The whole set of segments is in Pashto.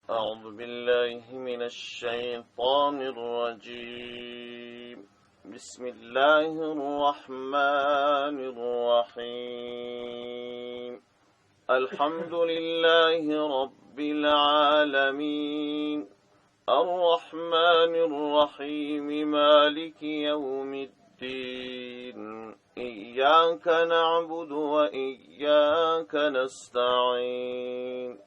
أعوذ بالله من الشيطان الرجيم بسم الله الرحمن الرحيم الحمد لله رب العالمين الرحمن الرحيم مالك يوم الدين إياك نعبد وإياك نستعين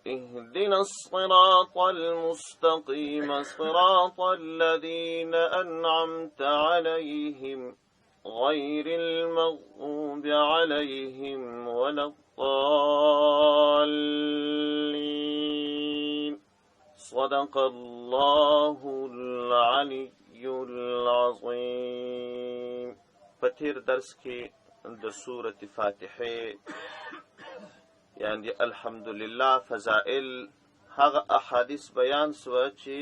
اهدنا الصراط المستقيم صراط الذين أنعمت عليهم غير المغضوب عليهم ولا الضالين صدق الله العلي العظيم. فتیر درس کې د سورة فاتحه یعنی الحمدلله فضائل هغه احادیث بیان سوه چې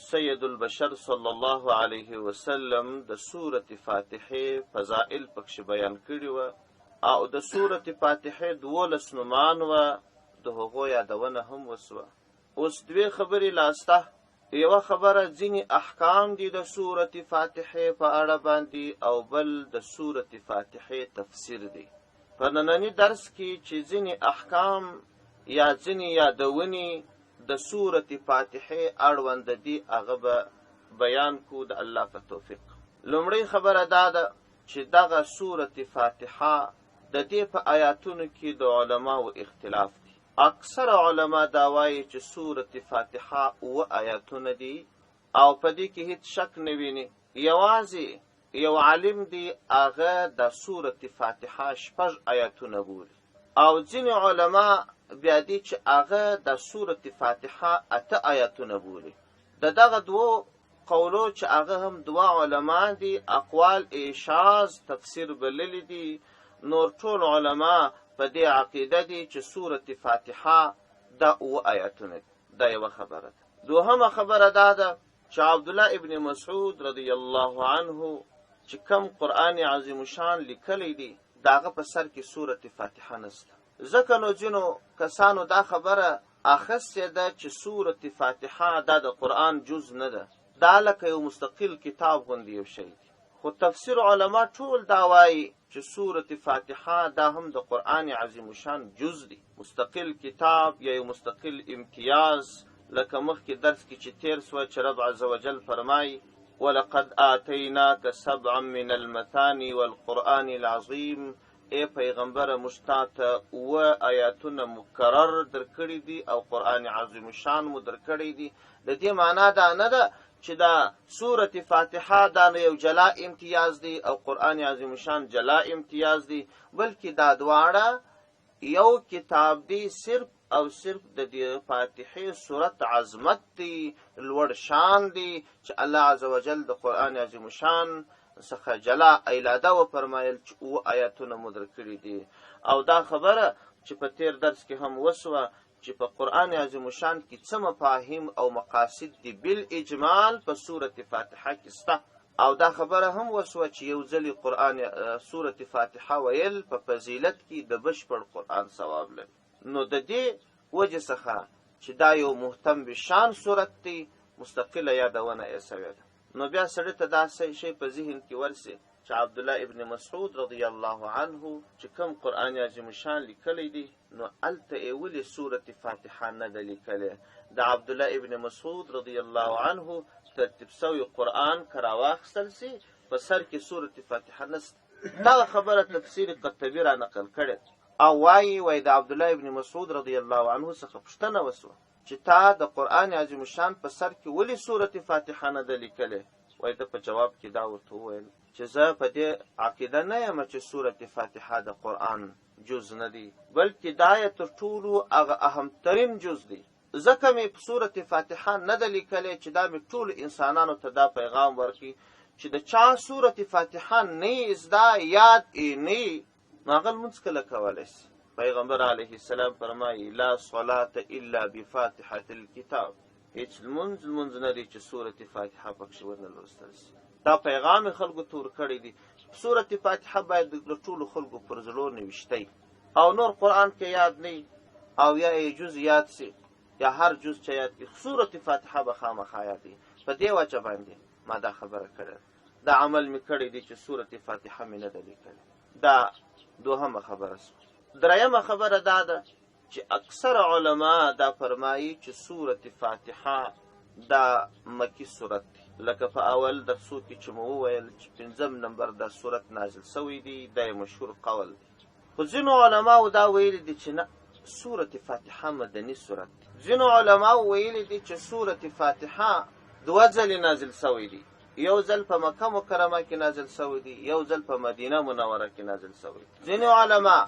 سید البشر صلی الله علیه وسلم د سورة فاتحه فضائل پکښ بیان کړي وه او د سورة فاتحه 12 نومان وه د هغو یادونه هم وسوه. اوس دوې خبرې لاسته. یوه خبره ځینې احکام دي د سورة فاتحه په اړه باندې او بل د سورة فاتحه تفسیر دی. په ننني درس کې چې ځینې احکام یا ځینې یادونې د سورة فاتحه اړوند دي هغه به بیان کو د الله په توفیق. لومړی خبره دا ده چې دغه سورة فاتحه د دې په آیاتونو کې د علماو اختلاف دی. اکثر علما دا وایي چې سورة فاتحه 7 آیاتونه دي او په دې کې هیڅ شک نه ویني. یوازې یو عالم دی هغه د سورة فاتحه 6 آیاتونه بولي او ځینې علما بیا دي چې هغه د سورة فاتحه 8 آیاتونه بولي. د دغه دوو قولو چې هغه هم 2 علما دي اقوال شاذ تفسیر بللی دي. نور ټول علما په دې عقیده دي چې سورة فاتحه د 7 آیاتونه دي. دا یوه خبره ده. دوهمه خبره دا ده چې عبدالله ابن مسعود رضی الله عنه چې کم قرآن عظیم شان لیکلی دی د هغه په سر کې سورة فاتحه نسته. ځکه نو ځینو کسانو دا خبره اخیستې ده چې سورة فاتحه دا د قرآن جز نه ده، دا لکه یو مستقل کتاب غوندې یو شی دی. خو تفسیر علما ټول دا وایي چې سورة فاتحه دا هم د قرآن عظیم شان جز دی، مستقل کتاب یا یو مستقل امتیاز. لکه مخکې درس کې چې تیر سوه چې رب عز وجل فرمایي ولقد آتیناک 7 من المثانی والقرآن العظیم. ای پیغمبر موږ تا ته 7 آیاتونه مکرر درکړي دي او قرآن عظیم شان مو درکړی دي. د دې معنا دا نه ده چې دا سورة فاتحه دا یو جلا امتیاز دی او قرآن عظیم شان جلا امتیاز دی، بلکې دا دواړه یو کتاب دی. صرف او صرف د دې فاتحه صورت عظمت دی، لوړ شان دی چې الله عز وجل د قرآن عظیم شان څخه جلا ایلاده وفرمایل چې 7 آیاتونه مو درکړي دي. او دا خبره چې په تیر درس کې هم وسوه چې په قرآن عظیم شان کې څه مفاهیم او مقاصد دي بالاجمال په سورة فاتحه کې شته. او دا خبره هم وسوه چې یو ځلې قرآن سورة فاتحه ویل په فضیلت کې د بشپړ قرآن ثواب لري. نو د دې وجه څخه چې دا یو مهتم بشان صورت دی مستقله یادونه یې سوې ده. نو بیا سړی ته دا شی په ذهن کې ورسي چې عبدالله ابن مسعود رضی الله عنه چې کوم قرآن عظیم شان لیکلی دی نو هلته یې ولې سورة فاتحه نه ده لیکلی. د عبدالله ابن مسعود رضی الله عنه ترتیب سوی قرآن که راواخیستل سي په سر کې سورة فاتحه نسته. دغه خبره تفسیر قرطبي را نقل کړې او وایي د عبدالله ابن مسعود رضی الله عنه څخه پوښتنه وسوه چې تا د قرآن عظیم شان په سر کې ولې سورة فاتحه نه ده لیکلی. وایي ده په جواب کې دا ورته وویل چې زه په دې عقیده نه یم چې سورة فاتحه د قرآن جز نه دی، بلکې دا یې تر ټولو هغه اهمترین جز دی. ځکه مې په سورة فاتحه نه ده لیکلی چې دا مې ټولو انسانانو ته دا پیغام ورکړي چې د چا سورة فاتحه نه یې زده یاد یې نه یې نو هغه لمونځ کله کولی سي. پیغمبر علیه السلام فرمایي لا صلاة الا بفاتحة الكتاب. هیڅ لمونځ نه دی چې سورة فاتحه پکښې ونه لوستل سي. دا پیغام خلکو ته ورکړی دی. سورة فاتحه باید د ټولو خلکو پر زړو نوشتی او نور قرآن کې یاد نه او یا یې جز یاد سي یا هر جز چې یاد کړي سورة فاتحه به خامخا یادوي. په دې وجه باندې ما دا خبره کړې، دا عمل مې کړی دی چې سورة فاتحه مې نه ده لیکلې. دا دوهمه خبره سوه. درېیمه خبره دا ده چې اکثر علما دا فرمایي چې سورة فاتحه دا مکی صورت دی، لکه په اول درسو کې چې مو وویل چې 5 نمبر دا صورت نازل سوی دی، دا مشهور قول دی. خو ځینو علماو دا ویلي دي چې نه، سورة فاتحه مدني صورت دی. ځینو علماو ویلي دي چې سورة فاتحه 2 ځلې نازل سوی دی، یو ځل په مکه مکرمه کې نازل سوی دی، یو ځل په مدینه منوره کې نازل سوی دی. ځینو علما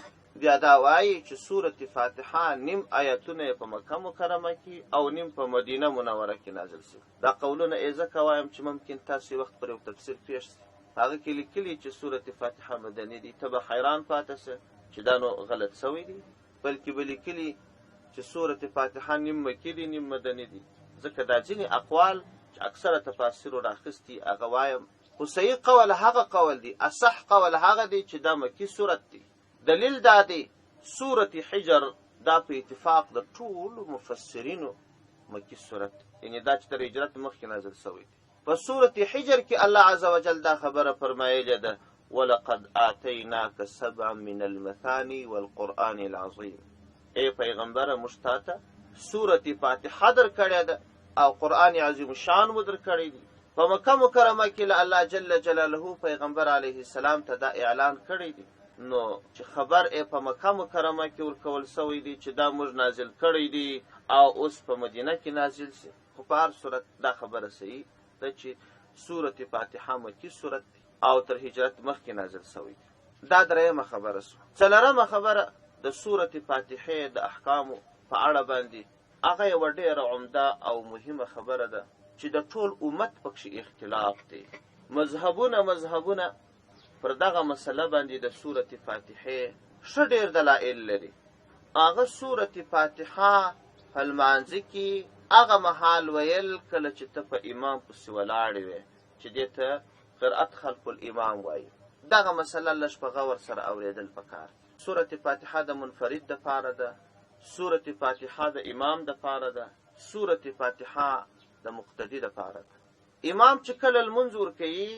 بیا دا وایي چې سورة فاتحه نیم آیتونه په مکه مکرمه کې او نیم په مدینه منوره کې نازل سوی. دا قولونه ځکه وایم چې ممکن تاسو وخت پر یو تفسیر پیښ شي، هغه کې لیکلي چې سورة فاتحه مدني دي، ته به حیران پاتې سه چې دا نو غلط سوی دی، بلکې به لیکلي چې سورة فاتحه نیم مکی دي نیم مدني دي. ځکه دا ځینې اقوال چې اکثره تفاسیرو راخیستي هغه وایم، خو صحیح قول هغه قول دی، اصح قول هغه دی چې دا مکی صورت دی. دلیل دا دی سورة حجر دا په اتفاق د ټولو مفسرینو مکی صورت، یعنی دا چې تر هجرت مخکې نازل سوی دی. په سورة حجر کې الله عز وجل دا خبره فرمایلې ده ولقد آتیناک 7 من المثانی والقرآن العظیم. ای پیغمبره موږ تاته سورة فاتحه در کړې ده او قرآن عظیم شان مو در کړی دی. په مکه مکرمه کې له الله جل جلاله پیغمبر علیه السلام ته دا اعلان کړی دی، نو چې خبر په مکه مکرمه کې ورکول سوی دی چې دا موږ نازل کړی دی او اوس په مدینه کې نازل شي. خو په هر صورت دا خبره صحیح ده چې سورة فاتحه مکی صورت دی او تر هجرت مخکې نازل سوی دی. دا درېیمه خبره سوه. څلورمه خبره د سورة فاتحه د احکامو په اړه باندې هغه یوه ډېره عمده او مهمه خبره ده چې د ټول امت پکښې اختلاف دی. مذهبونه پر دغه مسله باندې د سورة فاتحه ښه ډېر دلایل لري. هغه سورة فاتحه په لمانځه کې هغه مهال ویل کله چې ته په امام پسې ولاړې وې چې دې ته قرأت خلف الامام وایي. دغه مسله لږ په غور سره اورېدل پکار. سورة فاتحه د منفرد دپاره ده، سورة فاتحه د امام دپاره ده، سورة فاتحه د مقتدي دپاره ده. امام چې کله لمونځ ورکوي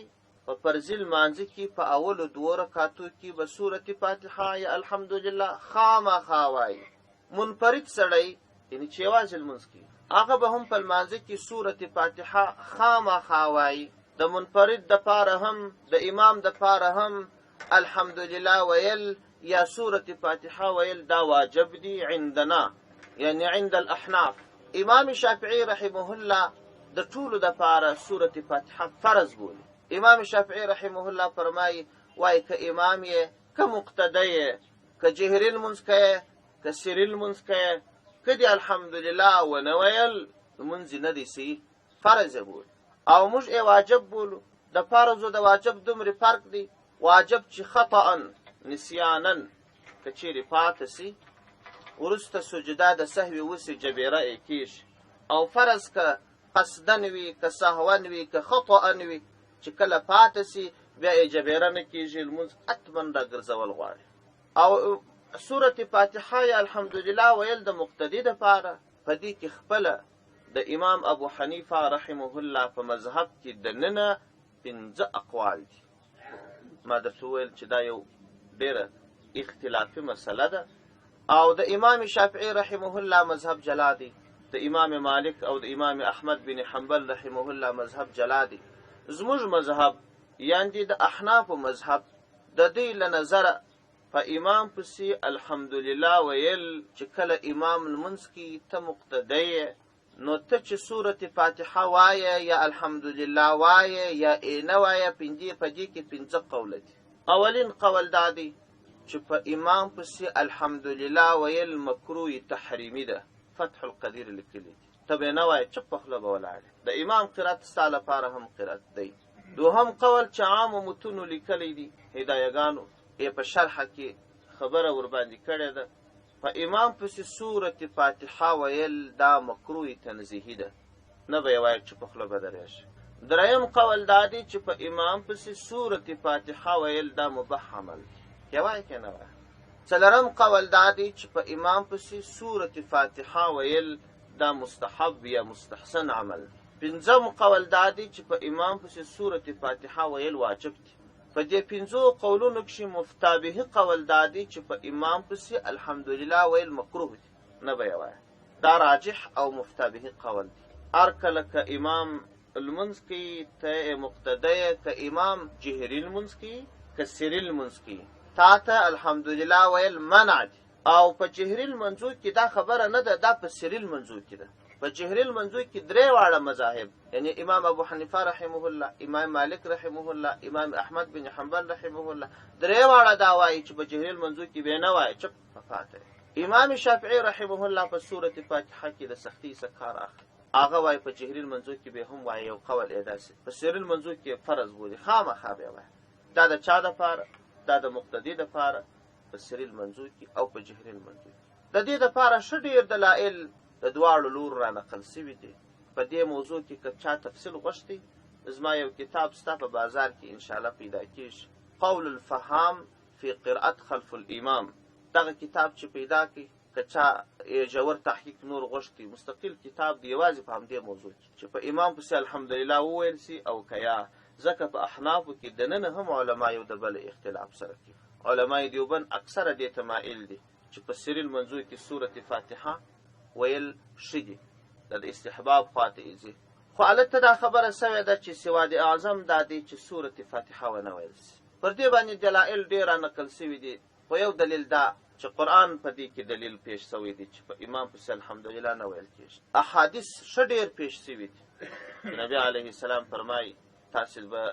په فرضي لمانځه کې په اولو 2 رکعاتو کې به سورة فاتحه یا الحمدلله خامخا وایي. منفرد سړی یعنی چې یوازې لمونځ کوي هغه به هم په لمانځه کې سورة فاتحه خامخا وایي. د منفرد دپاره هم د امام دپاره هم الحمدلله ویل یا سورة فاتحه ویل دا واجب دی عندنا، یعنی عند الاحناف. امام شافعی رحمه الله د ټولو دپاره سورة فاتحه فرض بولي. امام شافعی رحمه الله فرمایي وای که امام یې، که مقتده یې، که جهري لمونځ کوې، که سري لمونځ کوې، که دې الحمدلله ونه ویل لمونځ نه دی صحیح، فرض یې بولي. او موږ یې واجب بولو. د فرض او د واجب دومره فرق دی. واجب چې خطأ نسیانا که چیرې پاته سي وروسته سجده د سهوي وسي جبیره یې کیږي، او فرض که قصدن وي، که سهون وي، که خطأ وي، چې کله پاته سي بیا یې جبیره نه کیږي، لمونځ حتما راګرځول غواړي. او سورة فاتحه یا الحمدلله ویل د مقتدي دپاره په دې کې خپله د امام ابو حنیفه رحمه الله په مذهب کې دننه 5 اقوال دي. ما درته وویل چې دا یو ډېره اختلافي مسله ده، او د امام شافعي رحمه الله مذهب جلا دی، د امام مالک او د امام احمد بن حنبل رحمه الله مذهب جلا دی. زموږ مذهب یعنی د احنافو مذهب د دوی له نظره په امام پسې الحمدلله ویل چې کله امام لمونځ کې ته مقتدی نو ته چې سورة فاتحه وایه یا الحمدلله وایه یا نه وایه، په دې کې 5 قوله دي. اولین قول دا دی چې په امام پسې الحمدلله ویل مکروه تحریمي ده، فتح القدیر لیکلي دي. ته به نه وایې، چپ په خوله به ولاړې. د امام قرات ستا لپاره هم قرات دی. دوهم قول چې عامو متونو لیکلی دي، هدایګانو یې په شرحه کې خبره ورباندې کړې ده، په امام پسې سورة فاتحه ویل دا مکروه تنزیهي ده، نه به یې وایې چې په خوله به درېږي. درېیم قول دا دی چې په امام پسې سورة فاتحه ویل دا مباح عمل دی، که وایې که نه وایې. څلورم قول دا دی چې په امام پسې سورة فاتحه ویل دا مستحب یا مستحسن عمل. پنځم قول دا دی چې په امام پسې سورة فاتحه ویل واجب دي. په دې پنځو قولونو کښې مفتابه قول دا دی چې په امام پسې الحمدلله ویل مکروه دي، نه به یې وایه. دا راجح او مفتابه قول دی. هر کله که امام المنځ کوي ته مقتدی، که امام جهري المنځ کوي که سري المنځ کوي، تا ته الحمدلله ویل منع دي. او په جهري المنځو کې دا خبره نه ده، دا په سري المنځو کې ده. په جهري المنځو کې درې واړه مذاهب، یعنی امام ابو حنیفه رحمه الله، امام مالک رحمه الله، امام احمد بن حنبل رحمه الله، درې واړه دا وایي چې په جهري المنځو کې به نه وایي، چپ پاته. امام شافعي رحمه الله په سورة فاتحه کې د سختي څخه کار اخلي، هغه وایي په جهري المنځو کې به هم وایي، یو قول یې داسې په سري المنځو کې فرض بولي، خامخا به وایي. دا د چا دپاره؟ دا د مقتدي دپاره په سري المنځو کې او په جهري المنځو کې. د دې دپاره ښه ډېر دلایل د دواړو لورو را نقل سوي دي. په دې موضوع کې که چا تفصیل غوښتي، زما یو کتاب ستا په بازار کې انشاءالله پیدا کېږي، قول الفهام فی قرأت خلف الامام. دغه کتاب چې پیدا کړي، که چا ژور تحقیق نور غوښتي، مستقل کتاب دی یوازې په همدې موضوع کې چې په امام پسې الحمدلله وویل سي او که یا. ځکه په احنافو کې دننه هم علما یو د بل اختلاف سره کوي. علمای دیوبند اکثره دې ته مایل دي چې په سري المنځو کې سورة فاتحه ویل ښه دي، د استحباب خواته یې. خو هلته دا خبره سوې ده چې سواد اعظم دا دی چې سورة فاتحه ونه ویل سي. پر دې باندې دلایل ډېر را نقل سوي دي. خو یو دلیل دا چې قرآن په دې کې دلیل پیش سوی دی چې په امام پسې الحمدلله نه ویل کېږي. احادیث ښه ډېر پیش سوي دي. نبي علیه السلام فرمایي تاسې به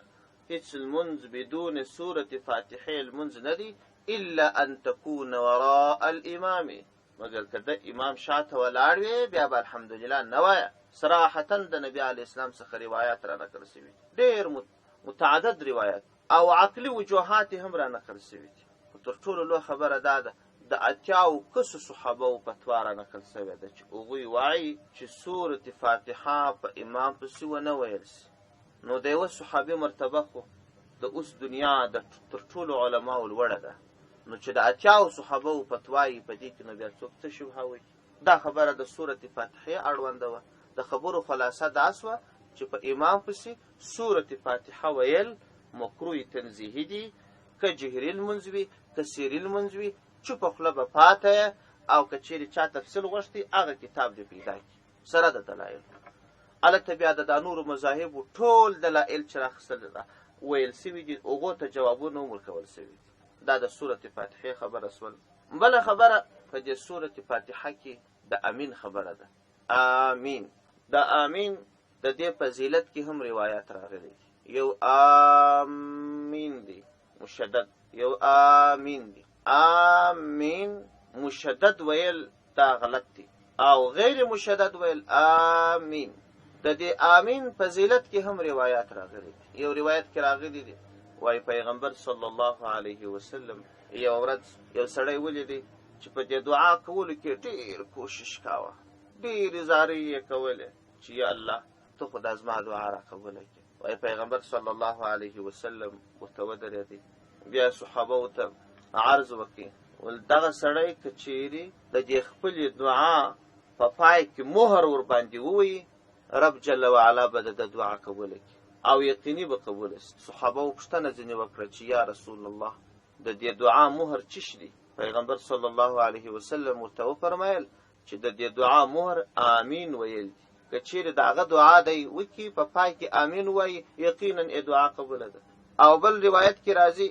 هیڅ لمونځ بدون سورة فاتحه لمونځ نه دی الا ان تكون وراء الامام، مگر که د امام شاته ولاړ وي بیا به الحمدلله نه وایه. صراحتا د نبي علیه السلام څخه روایات را نقل سوي، ډېر متعدد روایات او عقلي وجوهات هم را نقل سوي دي. تر ټولو لویه خبره دا ده د 80 کسو صحابو فتوا را نقل سوې ده چې هغوی وایي چې سورة فاتحه په امام پسې ونه ویل سي. نو د یوه صحابي مرتبه خو د اوس دنیا د تر ټولو علماو لوړه ده. نو چې د 80 صحابو فتوا یې په دې کې نو بیا څوک څه شبهه وایي؟ دا خبره د سورة فاتحې اړونده وه. د خبرو خلاصه دا سوه چې په امام پسې سورة فاتحه ویل مکروه تنزیهي دي، که جهري لمونځ وي که سري لمونځ وي، چوپه خوله به پاته. او که چیرې چا تفصیل غوښتي هغه کتاب دې پیدا کړي سره د دلایل. هلته بیا د نورو مذاهبو ټول دلایل چې راخیستل ویل سوي دي، هغو ته جوابونه هم ورکول سوي دي. دا د سورة فاتحې خبره سول. بله خبره په دې سورة فاتحه کې د امین خبره ده. آمین، د آمین د دې فضیلت کې هم روایات راغلي دي. یو آمین دی مشدد، یو آمین دی. آمین مشدد ویل دا غلط دی، او غیر مشدد ویل آمین. د دې آمین فضیلت کې هم روایات راغلي دي. یو روایت کې راغلي دي وایي پیغمبر صلی الله علیه وسلم یو ورځ یو سړی ولیدی چې په دې دعا کولو کې ډېر کوشش کاوه، ډېرې زارۍ یې کولې چې یا الله ته خو دا زما دعا راقبوله کړې. وایي پیغمبر صلی الله علیه وسلم ورته ودرېدی، بیا صحابو ته عرض وکړي ول دغه سړی که چیرې د دې خپلې دعا په پای کې مهر ورباندې ووایي، رب جل وعلا به د دعا قبوله کړي او یقیني به قبوله سي. صحابو پوښتنه ځینې وکړه چې یا رسول الله د دې دعا مهر څه شي دی؟ پیغمبر صلی الله علیه وسلم ورته وفرمایل چې د دې دعا مهر آمین ویل دي. که چیرې د هغه دعا دی وکړي په پای کې آمین وایي، یقینا ای دعا قبوله ده. او بل روایت کې راځي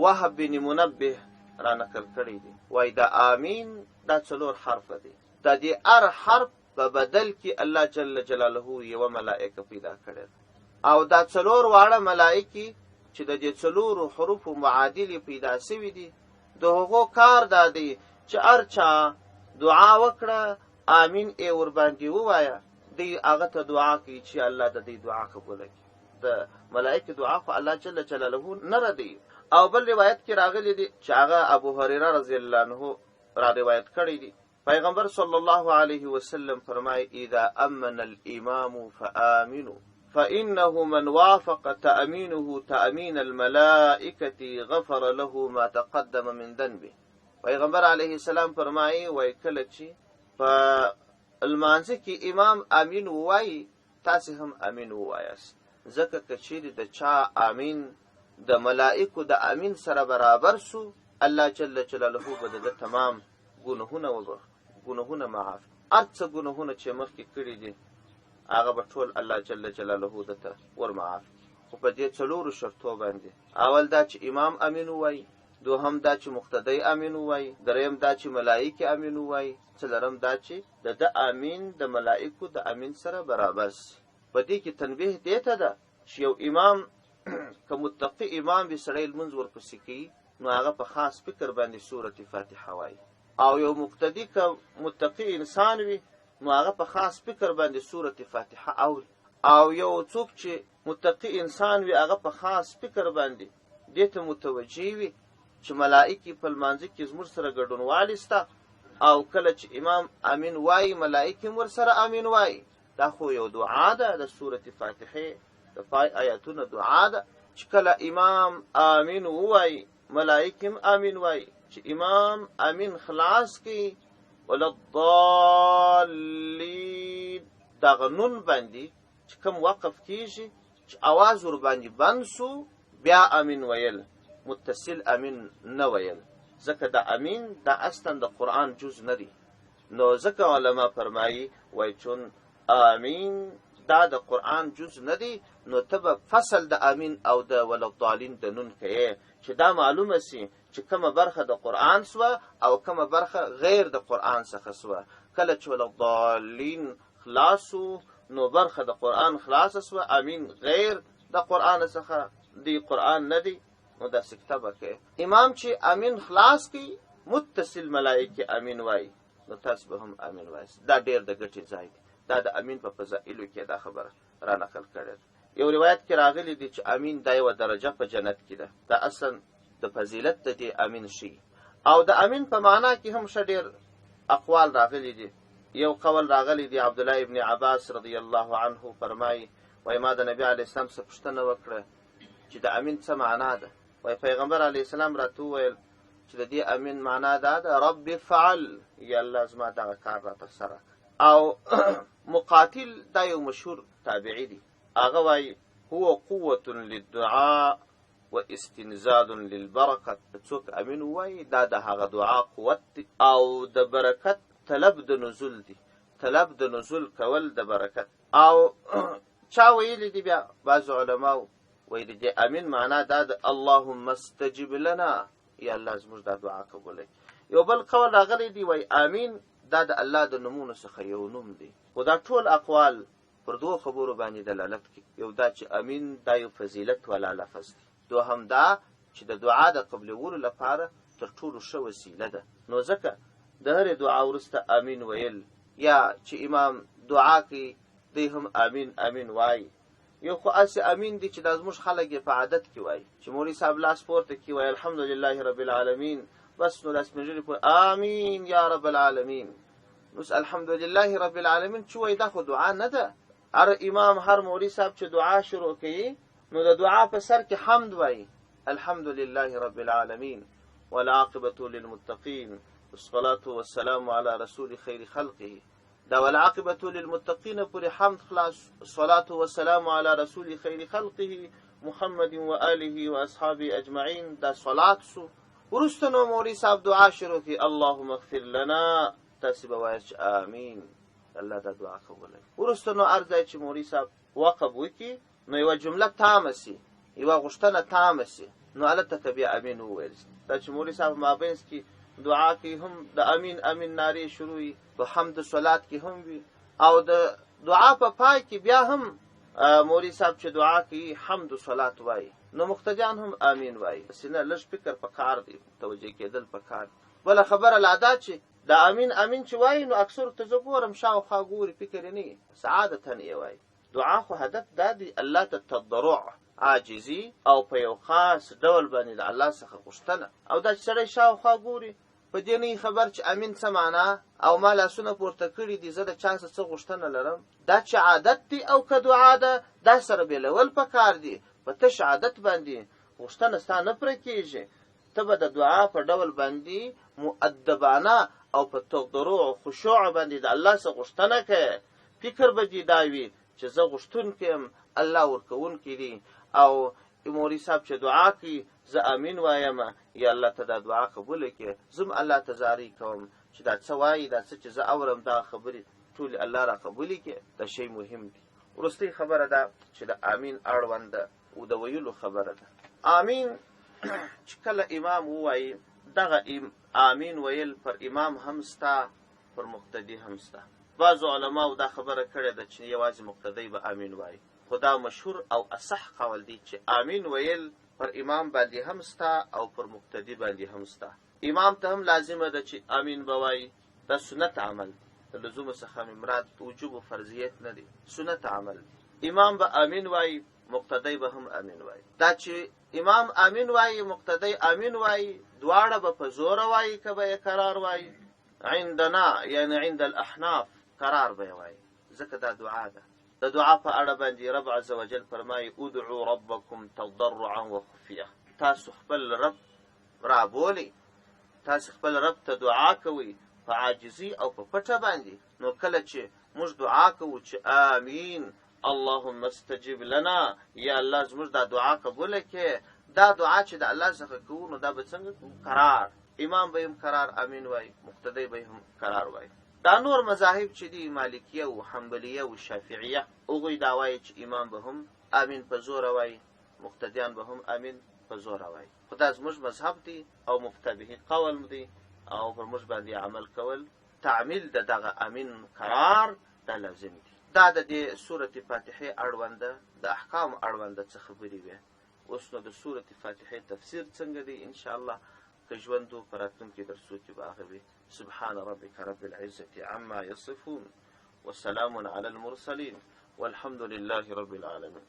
وهب بن منبه را نقل کړی دی، وایي دا آمین دا 4 حرفه دی. د دې هر حرف په بدل کې الله جل جلاله یوه ملائکه پیدا کړې ده، او دا 4 واړه ملائکې چې د دې 4 حروفو معادلې پیدا سوي دي، د هغو کار دا دی چې هر چا دعا وکړه آمین ای ورباندې ووایه، دی هغه ته دعا کوي چې الله د دې دعا قبوله کړي. د ملائکې دعا خو الله جل جلاله نه ردوي. او بل روایت کې راغلی دی چې هغه ابو هريره رضی الله عنه را روایت کړی دی. پیغمبر صلی الله علیه وسلم فرمایي اذا امن الامام فآمنوا فإنه من وافق تأمينه تأمين الملائكة غفر له ما تقدم من ذنبه. پیغمبر علیه السلام فرمایي وای کله چې په لمانځه کې امام امین ووایي تاسې هم امین ووایاست، ځکه که چیرې د چا امین د ملائکو د امین سره برابر سو، الله جل جلاله به د تمام ګناهونه معاف، هر څه ګناهونه چې مخکې کړي دي هغه به ټول الله جل جلاله دته ور معاف. خو په دې څلورو شرطو باندې، اول دا چې امام امین ووایي، دوهم دا چې مقتدی امین ووایي، دریم دا چې ملائکه امین ووایي، څلورم دا چې د امین د ملائکو د امین سره برابر سي. په دې کې تنبیه دی ته ده چې یو امام که متقی امام وي سړی لمونځ ورپسې کوي نو هغه په خاص فکر باندې سورة فاتحه وایي، او یو مقتدی که متقی انسان وي نو هغه په خاص فکر باندې سورة فاتحه اوري، او یو څوک چې متقی انسان وي هغه په خاص فکر باندې دې ته متوجه وي چې ملائکې په لمانځه کې زموږ سره ګډونوالی سته، او کله چې امام امین وایي ملائکې هم ورسره امین وایي. دا خو یو دعا ده د سورة فاتحه د پای آیاتونه دعا ده چې کله امام امین ووایي ملائکې هم امین وایي، چې امام امین خلاص کی وللضالین دغه نون باندې چې کوم وقف کیږي چې اواز ور باندې بند سو بیا امین ویل، متصل امین نه ویل، ځکه د امین د اصلا د قرآن جز نه دی. نو ځکه علما فرمایي وای چون امین دا د قرآن جز نه دی، نو ته به فصل د امین او د وللضالین د نون کوې چې دا معلومه سي چې کومه برخه د قرآن سوه او کومه برخه غیر د قرآن څخه سوه. کله چې وللضالین خلاصو نو برخه د قرآن خلاصه سوه، امین غیر د قرآن څخه دی، قرآن نه دی، نو دا سکته به کوي. امام چې امین خلاص کی متصل ملائکه امین وای نو تاسو به هم امین وایاست. دا ډیر د ګټې ځای دی. دا د امین په فضائلو کې دا خبره را نقل کړې. یو روایت کې راغلی دی چې امین دا یو درجه په جنت کې ده. دا اصلا د فضیلت د دې امین شي، او د امین په معنا کې هم ډیر اقوال راغلي دي. یو قول راغلی دی عبد الله ابن عباس رضی الله عنه فرمایي وای ما د نبی علی السلام څخه پوښتنه وکړه چې د امین څه معنا ده. وای پیغمبر علی السلام راته وویل چې د دې امین معنا دا ده رب فعل، یا الله زما دغه کار راته سره. او مقاتل دا یو مشهور تابعی دی، هغه وای هو قوة للدعاء و استنزاد للبرکت. څوک امین وای دا د هغه دعا قوت دی او د برکت طلب د نزول دی، طلب د نزول کول د برکت. او چا ویلی دی بیا بعض علماء وای دی امین معنا دا د اللهم استجب لنا، یا الله زموږ دا دعا قبولوي. یو بل قول راغلی دی وای امین دا د الله د نومونو څخه یو نوم دی. خو دا ټول اقوال پر دوه خبرو باندې دلالت کوي. یو دا چې امین دا یو فضیلت والا لفظ دی، دوهم دا چې د دعا د قبولولو لپاره تر ټولو ښه وسیله ده. نو ځکه د هرې دعا وروسته امین ویل، یا چې امام دعا کوي دی هم امین امین وایي. یو خو اسې امین دی چې دا زموږ خلک یې په عادت کې وایي، چې مولوي صاحب لاس پورته کړي وایي الحمدلله رب العالمین، بس نو لاس منځري پورې امین یا رب العالمین. نو الحمدلله رب العالمین چې وایي دا خو دعا نه ده. هر امام هر مولوي صاحب چې دعا شروع کوي نو د دعا په سر کې حمد وایي، الحمدلله رب العالمین والعاقبة للمتقین والصلاة والسلام على رسول خیر خلقه. دا والعاقبة للمتقین پورې حمد خلاص، الصلاة والسلام على رسول خیر خلقه محمد و آله و اصحابه اجمعین. دا صلات سو. وروسته نو مولوي صاحب دعا شروع کی اللهم اغفر لنا، تاسې به وایاست چې آمین، الله دا دعا قبولوي. وروسته نو هر ځای چې مولوي صاحب وقف وکړي نو یوه جمله تامه سي، یوه غوښتنه تامه سي، نو هلته ته بیا امین وویل سي. دا چې مولوي صاحب مابینځ کې دعا کې هم د امین امین نارې شروع وي، په حمد صلات کې هم وي، او د دعا په پای کې بیا هم مولوي صاحب چې دعا کوي حمد صلات وایي، نو مقتدیان هم امین وایي. بس نه لږ فکر په کار دی، توجه کېدل په کار. بله خبره لا دا چې د امین امین چې وایي نو اکثر ته زه ګورم شاوخوا ګوري، فکر یې نه وي، سعادتاً یې وایي. دعا خو هدف دا دی الله ته تضرع، عاجزي، او په یو خاص ډول باندې د الله څخه غوښتنه. او دا چې سړی شاوخوا ګوري په دې نه خبر چې امین څه معنا او ما لاسونه پورته کړي دي زه د چا څه غوښتنه لرم. دا چې عادت دی او که دعا ده دا سره بېلول پکار دي. په تش عادت باندې غوښتنه ستا نه پوره کېږي، ته به د دعا په ډول باندې مؤدبانه او په تضرع او خشوع باندې د الله څخه غوښتنه کوې. فکر به دې دا وي چې زه غوښتونکی یم، الله ورکوونکی دی، او مولوي صاحب چې دعا کوي زه امین وایم، یا الله ته دا دعا قبوله کړي. زه الله ته زارۍ کوم چې دا څه وایي، دا څه چې زه اورم دا خبرې ټولې الله را قبولې کړي. دا شی مهم دی. وروستۍ خبره ده چې د امین اړونده او د ویلو خبره ده. امین چې کله امام ووایي، دغه امین ویل پر امام هم ستا، پر مقتدي هم ستا. بعضو علماو دا خبره کړې ده چې یوازې مقتدی به امین وایي، خو دا مشهور او اصح قول دی چې امین ویل پر امام باندې هم ستا او پر مقتدي باندې هم ستا. امام ته هم لازمه ده چې امین به وایي. دا سنت عمل دی، د لزوم څخه مراد وجوب و فرضیت نه دی، سنت عمل دی. امام به امین وایي، مقتدی به هم امین وایي. دا چې امام امین وایي، مقتدی امین وایي، دواړه به په زوره وایي که به یې قرار وایي؟ عندنا یعنی عند الاحناف قرار به یې وایي، ځکه دا دعا ده. د دعا په اړه باندې رب عز وجل فرمایي ادعوا ربکم تضرعا وخفیه. تاسو خپل رب را بولئ، تاسو خپل رب ته دعا کوئ په عاجزي او په پټه باندې. نو کله چې موږ دعا کوو چې آمین اللهم استجب لنا، یا الله زموږ دا دعا قبوله کړي، دا دعا چې د الله څخه کوو نو دا به څنګه کوو؟ قرار. امام به هم قرار امین وایي، مقتدی به هم قرار وایي. دا نور مذاهب چې دي، مالکیه او حنبلیه او شافعیه، هغوی دا وایي چې امام به هم امین په زوره وایي، مقتدیان به هم امین په زوره وایي. خو دا زموږ مذهب دی او مفتبهي قول دی، او پر موږ باندې عمل کول، تعمیل د دغه امین قرار دا لازم دی. دا د دې سورة فاتحې اړونده د احکام اړونده څه خبرې وې. اوس نو د سورة فاتحې تفسیر څنګه دی انشاءالله که ژوند و په راتلونکي درسو کې به هغه وي. سبحان ربك رب العزة عما يصفون وسلام على المرسلين والحمد لله رب العالمين.